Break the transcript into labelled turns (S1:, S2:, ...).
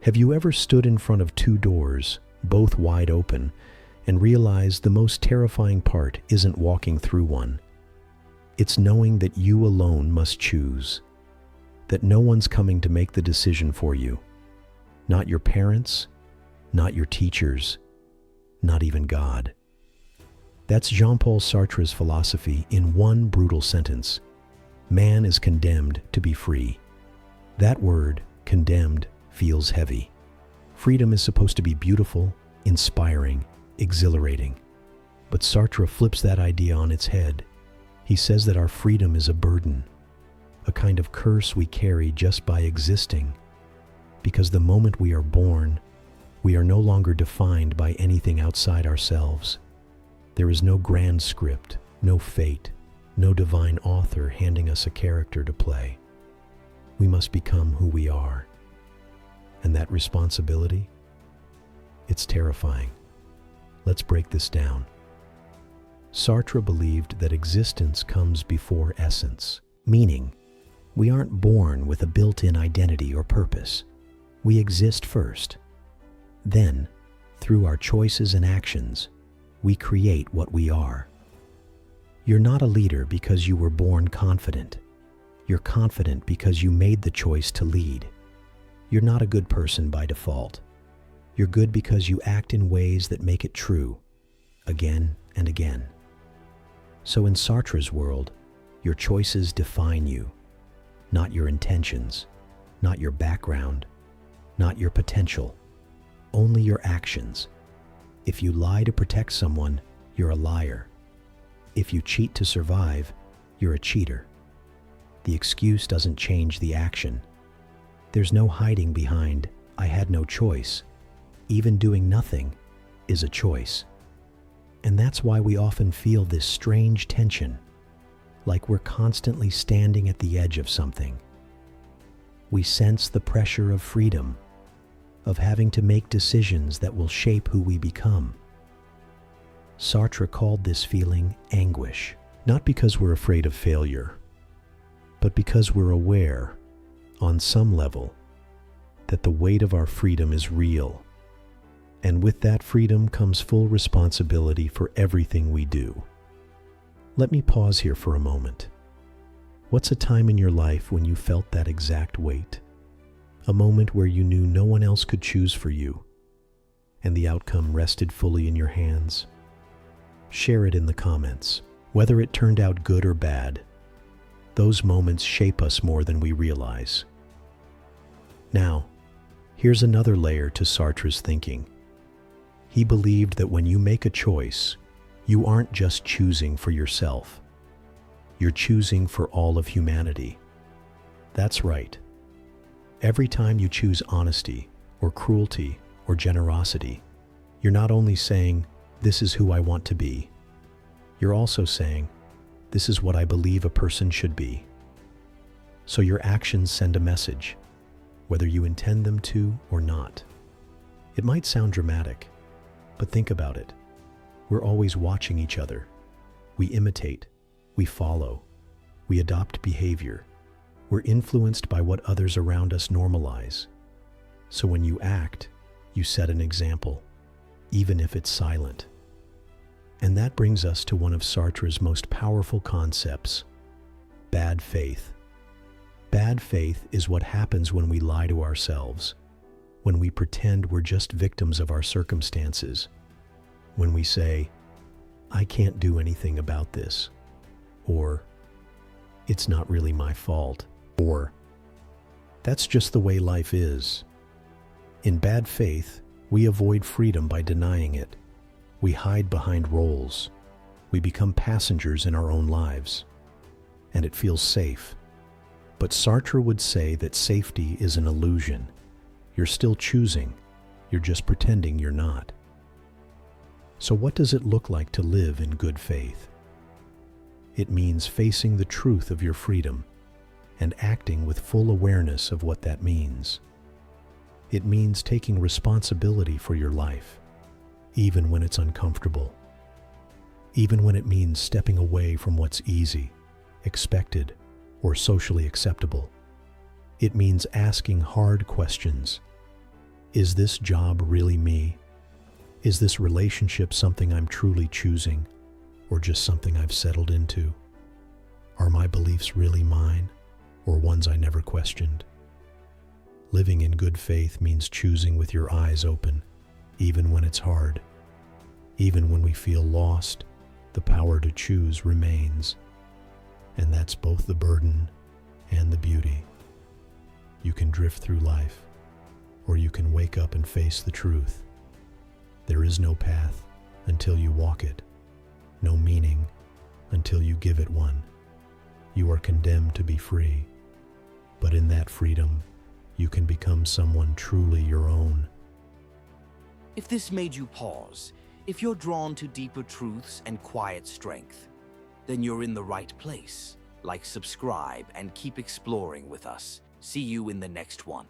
S1: Have you ever stood in front of two doors, both wide open, and realized the most terrifying part isn't walking through one? It's knowing that you alone must choose, that no one's coming to make the decision for you. Not your parents, not your teachers, not even God. That's Jean-Paul Sartre's philosophy in one brutal sentence. Man is condemned to be free. That word, condemned, feels heavy. Freedom is supposed to be beautiful, inspiring, exhilarating. But Sartre flips that idea on its head. He says that our freedom is a burden, a kind of curse we carry just by existing, because the moment we are born, we are no longer defined by anything outside ourselves. There is no grand script, no fate, no divine author handing us a character to play. We must become who we are. And that responsibility? It's terrifying. Let's break this down. Sartre believed that existence comes before essence, meaning we aren't born with a built-in identity or purpose. We exist first. Then, through our choices and actions, we create what we are. You're not a leader because you were born confident. You're confident because you made the choice to lead. You're not a good person by default. You're good because you act in ways that make it true, again and again. So in Sartre's world, your choices define you, not your intentions, not your background, not your potential, only your actions. If you lie to protect someone, you're a liar. If you cheat to survive, you're a cheater. The excuse doesn't change the action. There's no hiding behind, "I had no choice." Even doing nothing is a choice. And that's why we often feel this strange tension, like we're constantly standing at the edge of something. We sense the pressure of freedom, of having to make decisions that will shape who we become. Sartre called this feeling anguish, not because we're afraid of failure, but because we're aware, on some level, that the weight of our freedom is real. And with that freedom comes full responsibility for everything we do. Let me pause here for a moment. What's a time in your life when you felt that exact weight? A moment where you knew no one else could choose for you, and the outcome rested fully in your hands? Share it in the comments. Whether it turned out good or bad, those moments shape us more than we realize. Now, here's another layer to Sartre's thinking. He believed that when you make a choice, you aren't just choosing for yourself. You're choosing for all of humanity. That's right. Every time you choose honesty, or cruelty, or generosity, you're not only saying, "This is who I want to be," you're also saying, "This is what I believe a person should be." So your actions send a message, whether you intend them to or not. It might sound dramatic, but think about it. We're always watching each other. We imitate, we follow, we adopt behavior. We're influenced by what others around us normalize. So when you act, you set an example, even if it's silent. And that brings us to one of Sartre's most powerful concepts, bad faith. Bad faith is what happens when we lie to ourselves, when we pretend we're just victims of our circumstances, when we say, "I can't do anything about this," or "It's not really my fault," or "That's just the way life is." In bad faith, we avoid freedom by denying it. We hide behind roles. We become passengers in our own lives. And it feels safe. But Sartre would say that safety is an illusion. You're still choosing. You're just pretending you're not. So what does it look like to live in good faith? It means facing the truth of your freedom and acting with full awareness of what that means. It means taking responsibility for your life, even when it's uncomfortable, even when it means stepping away from what's easy, expected, or socially acceptable. It means asking hard questions, Is this job really me? Is this relationship something I'm truly choosing, or just something I've settled into? Are my beliefs really mine, or ones I never questioned? Living in good faith means choosing with your eyes open, even when it's hard. Even when we feel lost, the power to choose remains. And that's both the burden and the beauty. You can drift through life, or you can wake up and face the truth. There is no path until you walk it, no meaning until you give it one. You are condemned to be free, but in that freedom, you can become someone truly your own.
S2: If this made you pause, if you're drawn to deeper truths and quiet strength, then you're in the right place. Like, subscribe, and keep exploring with us. See you in the next one.